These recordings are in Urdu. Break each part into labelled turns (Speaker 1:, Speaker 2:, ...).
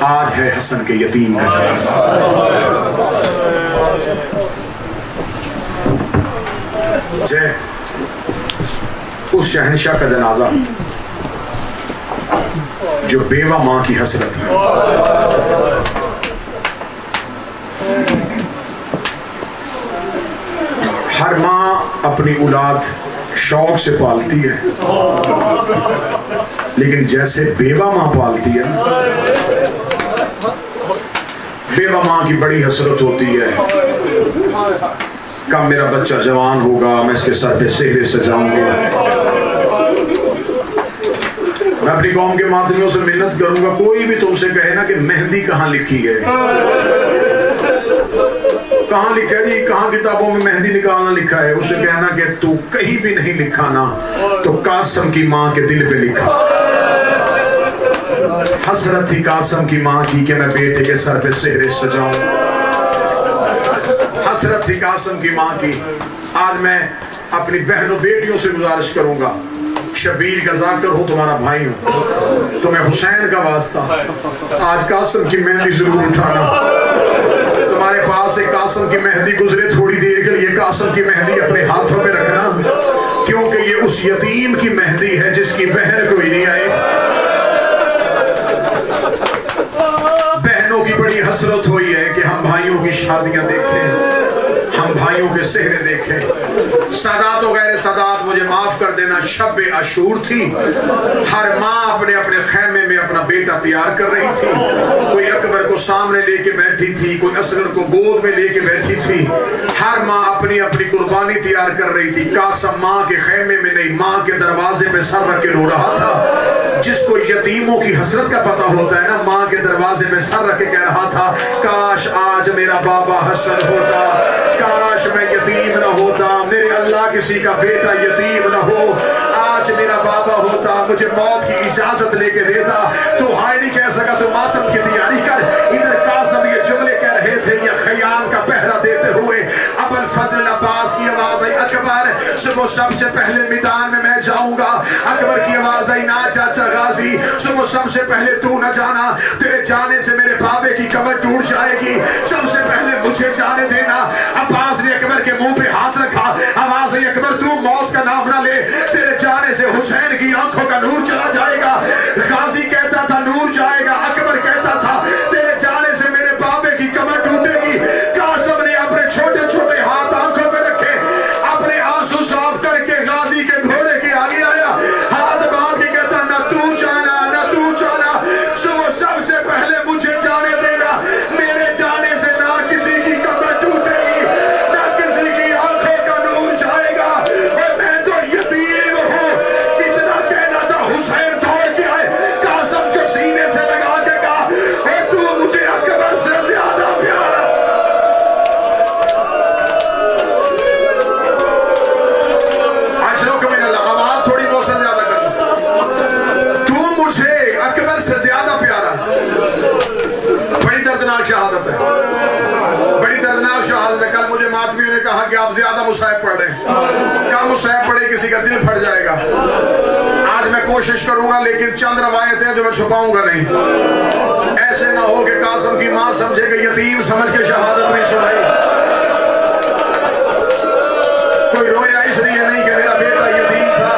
Speaker 1: آج ہے حسن کے یتیم کا جنازہ. جے اس شہنشاہ کا جنازہ جو بیوہ ماں کی حسرت ہے. ہر ماں اپنی اولاد شوق سے پالتی ہے، لیکن جیسے بیوہ ماں پالتی ہے، بیوہ ماں کی بڑی حسرت ہوتی ہے. کب میرا بچہ جوان ہوگا، میں اس کے سر پہ سہرے سجاؤں گا. میں اپنی قوم کے ماتمیوں سے منت کروں گا، کوئی بھی تم سے کہے نا کہ مہندی کہاں لکھی ہے، کہاں لکھا ہے جی، کہاں کتابوں میں مہندی نکالنا لکھا ہے، اسے کہنا کہ تو کہیں بھی نہیں لکھا نا تو قاسم کی ماں کے دل پہ لکھا. حسرت تھی قاسم کی ماں کی کہ میں بیٹے کے سر پہ سہرے سجاؤں. حسرت تھی قاسم کی ماں کی. آج میں اپنی بہنوں بیٹیوں سے گزارش کروں گا، شبیر کا ذاکر ہوں، تمہارا بھائی ہوں، تمہیں حسین کا واسطہ آج قاسم کی مہندی ضرور اٹھانا. تمہارے پاس ایک قاسم کی مہندی گزرے تھوڑی دیر کے لیے، قاسم کی مہندی اپنے ہاتھوں پہ رکھنا، کیونکہ یہ اس یتیم کی مہندی ہے جس کی بہن کوئی نہیں آئی تھی. بہنوں کی بڑی حسرت ہوئی ہے کہ ہم بھائیوں کی شادیاں دیکھیں، ہم بھائیوں کے سہرے دیکھیں. سادات و غیر سادات مجھے معاف کر دینا، شب عاشور تھی، ہر ماں اپنے اپنے خیمے میں اپنا بیٹا تیار کر رہی تھی. کوئی اکبر کو سامنے لے کے بیٹھی تھی، کوئی اصغر کو گود میں لے کے بیٹھی تھی. ہر ماں اپنی اپنی قربانی تیار کر رہی تھی. قاسم ماں کے خیمے میں نہیں، ماں کے دروازے پہ سر رکھ کے رو رہا تھا. جس کو یتیموں کی حسرت کا پتہ ہوتا ہے نا، ماں کے دروازے پہ سر رکھ کے کہہ رہا تھا، کاش آج میرا بابا حسن ہوتا، کاش میں یتیم نہ ہوتا، میرے اللہ کسی کا بیٹا یتیم نہ ہو. آج میرا بابا ہوتا، مجھے موت کی اجازت لے کے دیتا. تو ہائے نہیں کہہ سکا، تو ماتم کی تیاری کر. ادھر قاسم یہ جملے کہہ رہے تھے، یہ خیام کا پہرا دیتے ہوئے ابو الفضل عباس کی آواز آئی، اکبر صبح سب سے پہلے میدان میں جاؤں گا. اکبر کی آواز آئی، نہ چاچا غازی، صبح سب سے پہلے تو نہ جانا، تیرے جانے سے میرے بابے کی کمر ٹوٹ جائے گی، سب سے پہلے مجھے جانے دینا. عباس نے اکبر کے منہ پہ ہاتھ رکھا، آواز آئی، اکبر تو موت کا نام نہ لے، تیرے جانے سے حسین کی آنکھوں کا نور چلا جائے گا. غازی کہتا تھا نور جائے گا، اکبر کہتا تھا تیرے جانے سے میرے بابے کی کمر ٹوٹے گی. قاسم نے اپنے چھوٹے چھوٹے ہاتھ آنکھوں پہ رکھے، اپنے آنسو صاف کر کے غازی کے گھوڑے کے آگے آیا، ہاتھ باندھ کے کہتا نہ تو جانا، نہ تو جانا، صبح سب سے پہلے مجھے جانے دینا. میرے جانے سے نہ کسی کی کمر ٹوٹے گی، نہ کسی کی آنکھوں کا نور جائے گا. اور میں تو یتیم ہوں. اتنا کہنا تھا، حسین دوڑ کے آئے، قاسم کو سینے سے لگا کے کہا، اے تو مجھے اکبر سے زیادہ پیارا. اجرکم من اللہ، آواز تھوڑی موسن زیادہ کرنا، تو مجھے اکبر سے زیادہ پیارا. بڑی دردناک شہادت ہے، بڑی دردناک شہادت ہے. کل مجھے ماتمیوں نے کہا کہ آپ زیادہ مصائب پڑھ رہے ہیں، کم مصائب پڑھے کسی کا دل پھٹ جائے گا. آج میں کوشش کروں گا، لیکن چند روایتیں جو میں چھپاؤں گا نہیں. ایسے نہ ہو کہ قاسم کی ماں سمجھے کہ یتیم سمجھ کے شہادت نہیں سنائی. کوئی رویا اس لیے نہیں کہ میرا بیٹا یتیم تھا.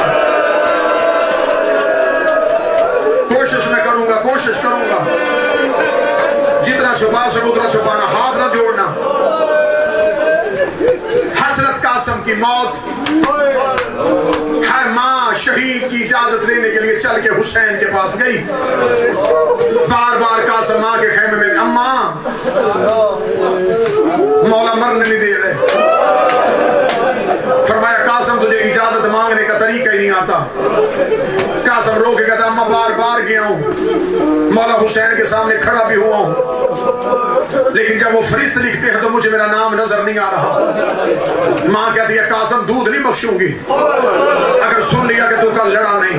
Speaker 1: کوشش میں کروں گا، کوشش کروں گا، جتنا چھپا سکو اتنا چھپانا، ہاتھ نہ جوڑنا. حضرت قاسم کی موت، ہر ماں شہید کی اجازت لینے کے لیے چل کے حسین کے پاس گئی. بار بار قاسم ماں کے خیمے میں، اماں مولا مرنے نہیں دے رہے. فرمایا قاسم تجھے اجازت مانگنے کا طریقہ ہی نہیں آتا. قاسم رو کے کہتا، اماں بار بار گیا ہوں، مولا حسین کے سامنے کھڑا بھی ہوا ہوں، لیکن جب وہ فرشت لکھتے ہیں تو مجھے میرا نام نظر نہیں آ رہا. ماں کہتی ہے قاسم دودھ نہیں بخشوں گی اگر سن لیا کہ تو کل لڑا نہیں.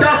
Speaker 1: 10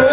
Speaker 1: 2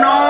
Speaker 1: 9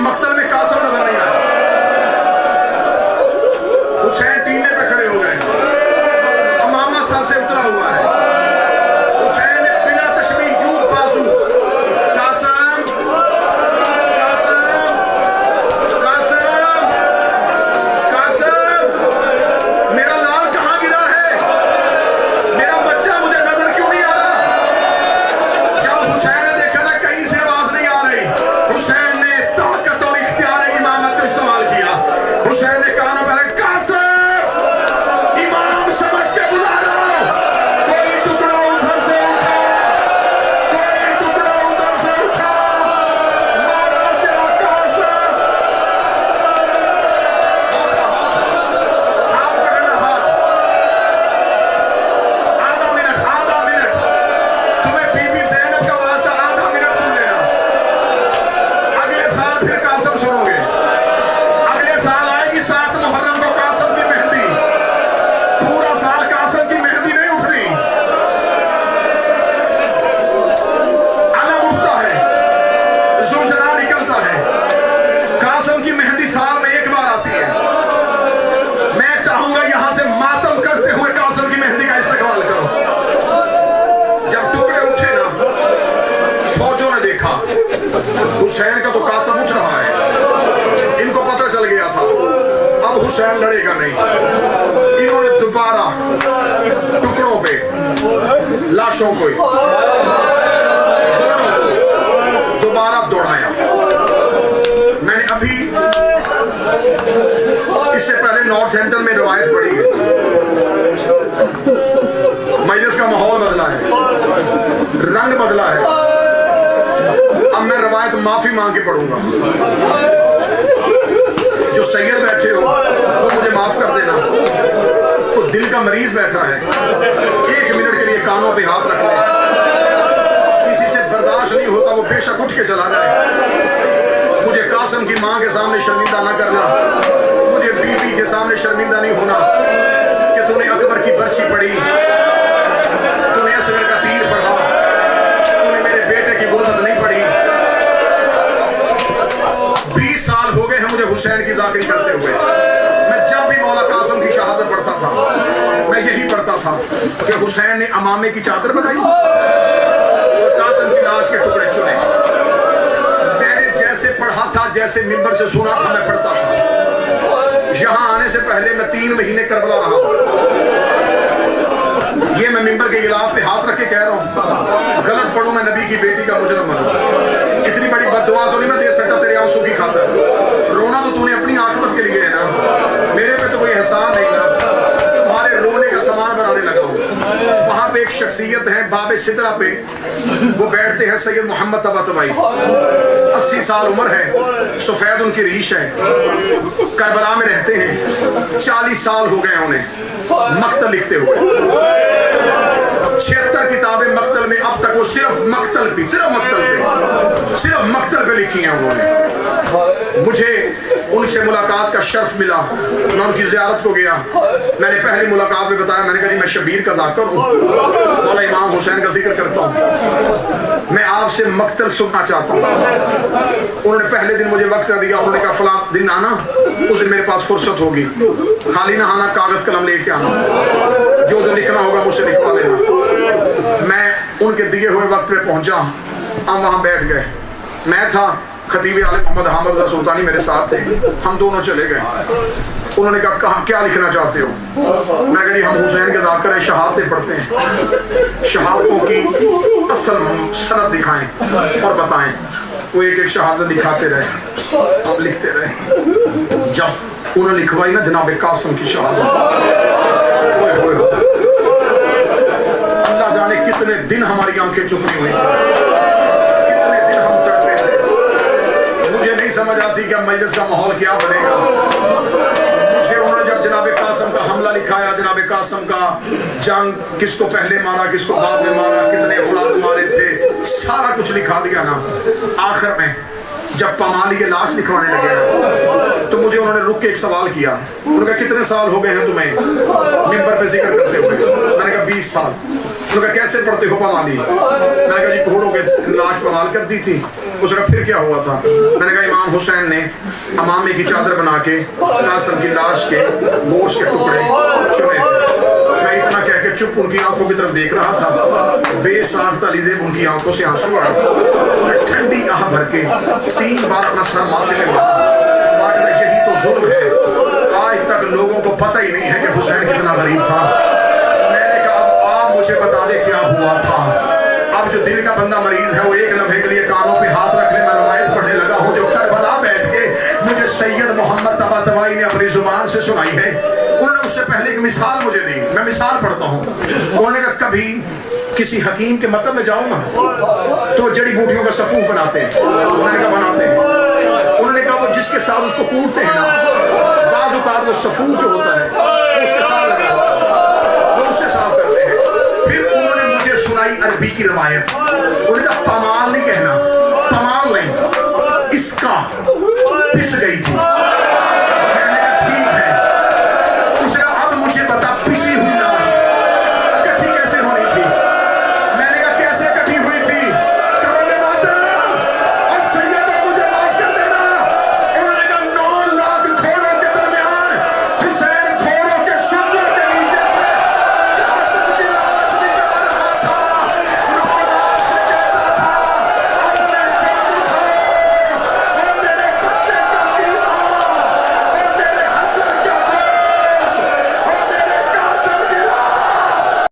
Speaker 1: لیکن مقتل میں قاسم نظر نہیں آیا. حسین ٹینے پہ کھڑے ہو گئے، امامہ سر سے اترا ہوا ہے. حسین نے بلا تشبیہ یوں بازو، قاسم قاسم قاسم قاسم، میرا لال کہاں گرا ہے؟ میرا بچہ مجھے نظر کیوں نہیں آ رہا؟ جب حسین نے دیکھا نا کہیں سے آواز نہیں آ رہی، حسین نے طاقت اور اختیار امامت کو استعمال کیا. حسین نے کہا نا قاسم امام سمجھ کے بلا رہا ہوں، کوئی ٹکڑا ادھر سے اٹھا، کوئی ٹکڑا ادھر سے اٹھا، مارا چلا قاسم. حوصلہ حوصلہ، ہاتھ پکڑنا ہاتھ. آدھا منٹ تمہیں بی بی زینب کا واسطہ آدھا منٹ سن لینا. اگلے سال پھر قاسم سنو گے. اگلے سال آئے گی 7 محرم کو قاسم کی مہندی. پورا سال قاسم کی مہندی نہیں اٹھنی. علم اٹھتا ہے، زلزلہ نکلتا ہے. قاسم کی مہندی سال میں ایک بار آتی ہے. میں چاہوں گا یہاں سے ماتم کرتے ہوئے قاسم کی مہندی کا استقبال کرو. جب ٹکڑے اٹھے نا، فوجوں نے دیکھا حسین کا تو قاسم اٹھ رہا ہے. ان کو پتہ چل گیا تھا اب حسین لڑے گا نہیں. انہوں نے دوبارہ ٹکڑوں پہ لاشوں کو گھوڑوں کو دوبارہ دوڑایا. میں نے ابھی اس سے پہلے نارتھ ہیمپٹن میں روایت پڑھی ہے. مجلس کا ماحول بدلا ہے، رنگ بدلا ہے. اب میں روایت معافی مانگ کے پڑھوں گا. جو سید بیٹھے ہو وہ مجھے معاف کر دینا. تو دل کا مریض بیٹھا ہے، 1 منٹ کے لیے کانوں پہ ہاتھ رکھ لے. کسی سے برداشت نہیں ہوتا وہ بے شک اٹھ کے چلا جائے. مجھے قاسم کی ماں کے سامنے شرمندہ نہ کرنا، مجھے بی بی کے سامنے شرمندہ نہیں ہونا کہ تو نے اکبر کی برچی پڑھی، تو نے اصغر کا تیر پڑھا، تو نے میرے بیٹے کی غربت نہیں پڑھی. 20 سال ہو گئے ہیں مجھے حسین کی ذاکری کرتے ہوئے. میں جب بھی مولا قاسم کی شہادت پڑھتا تھا میں یہی پڑھتا تھا کہ حسین نے امامے کی چادر بنائی اور قاسم کی لاش کے ٹکڑے چنے. میں نے جیسے پڑھا تھا، جیسے ممبر سے سنا تھا میں پڑھتا تھا. یہاں آنے سے پہلے میں 3 مہینے کربلا رہا ہوں. یہ میں ممبر کے غلاف پہ ہاتھ رکھ کے کہہ رہا ہوں، غلط پڑھوں میں نبی کی بیٹی کا مجرم بنوں. اتنی بڑی بد دعا تو نہیں میں دے سکتا تیرے آنسو کی خاطر. رونا تو نے اپنی عاقبت کے لیے ہے نا، میرے پہ تو کوئی احسان نہیں نا. تمہارے رونے کا سامان بنانے لگا ہوں. وہاں پہ ایک شخصیت ہے باب سدرہ پہ، وہ بیٹھتے ہیں سید محمد طباطبائی. 80 سال عمر ہے، سفید ان کی ریش ہے، کربلا میں رہتے ہیں. 40 سال ہو گئے انہیں مقتل لکھتے ہوئے. 76 کتابیں مقتل میں اب تک وہ صرف مقتل پہ لکھی ہیں انہوں نے. مجھے ان سے ملاقات کا شرف ملا. میں ان کی زیارت کو گیا. میں نے پہلی ملاقات میں بتایا، میں نے کہا میں شبیر کا ذاکر ہوں، مولا امام حسین کا ذکر کرتا ہوں، میں آپ سے مقتل سننا چاہتا ہوں. انہوں نے پہلے دن مجھے وقت دیا. انہوں نے کہا فلاں دن آنا، اس دن میرے پاس فرصت ہوگی، خالی نہ آنا، کاغذ قلم لے کے آنا، جو لکھنا ہوگا مجھ سے لکھوا لینا. میں ان کے دیے ہوئے وقت پہ پہنچا. ہم وہاں بیٹھ گئے. میں تھا، خطیب عالم محمد حامد رضا سلطانی میرے ساتھ تھے. ہم دونوں چلے گئے. انہوں نے کہا کیا لکھنا چاہتے ہو؟ میں کہا جی ہم حسین کے ذاکر ہیں، شہادتیں پڑھتے ہیں، شہادتوں کی اصل سند دکھائیں اور بتائیں. وہ ایک شہادت دکھاتے رہے، ہم لکھتے رہے. جب انہوں نے لکھوائی نا جناب قاسم کی شہادت، اللہ جانے کتنے دن ہماری آنکھیں چپی ہوئی تھی، کتنے دن ہم تڑپے تھے. مجھے نہیں سمجھ آتی کہ مجلس کا ماحول کیا بنے گا. مجھے انہوں نے جب جناب قاسم کا حملہ لکھایا، جناب قاسم کا جنگ کس کو پہلے مارا، کس کو بعد میں مارا، کتنے افراد مارے تھے، سارا کچھ لکھا دیا نا. آخر میں جب پامالی کے لاش لکھوانے لگے تو مجھے انہوں نے رک کے ایک سوال کیا. انہوں نے کہا کتنے سال ہو گئے ہیں تمہیں ممبر پہ ذکر کرتے ہوئے؟ میں نے کہا 20 سال. انہوں نے کہا کیسے پڑھتے ہو پامالی؟ میں نے کہا جی گھوڑوں کے لاش پامال کر دی تھی، اس نے پھر کیا ہوا تھا؟ میں نے کہا امام حسین نے امامے کی چادر بنا کے قاسم کی لاش کے گوشت کے ٹکڑے چنے تھے. میں اتنا کہہ کے چپ ان کی آنکھوں کی طرف دیکھ رہا تھا. بے ساختہ لیزیب ان کی آنکھوں سے آنسو آئے. ٹھنڈی آہ بھر کے 3 بار اپنا سر ماتھے پہ مارا. یہی تو ظلم ہے. آج تک لوگوں کو پتہ ہی نہیں ہے کہ حسین کتنا غریب تھا. میں نے کہا اب آپ مجھے بتا دے کیا ہوا تھا. اب جو دل کا بندہ مریض ہے وہ ایک لمحے کے لیے کانوں پہ ہاتھ رکھ لے. میں روایت پڑھنے لگا ہوں جو کربلا بیٹھ کے مجھے سید محمد طباطبائی نے اپنی زبان سے سنائی ہے. انہوں نے اس سے پہلے ایک مثال مجھے دی. میں مثال پڑھتا ہوں. انہوں نے کہا کبھی کسی حکیم کے مطلب میں جاؤ نا تو جڑی بوٹیوں کا صفوف بناتے ہیں. میں نے کہا بناتے ہیں. انہوں نے کہا وہ جس کے ساتھ اس کو کوٹتے ہیں نا بعض اوقات وہ صفوف جو ہوتا ہے اس کے ساتھ لگا وہ اس سے صاف کرتے ہیں. پھر انہوں نے مجھے سنائی عربی کی روایت. انہوں نے کہا پمال نہیں کہنا, پمال نہیں, اس کا پس گئی تھی.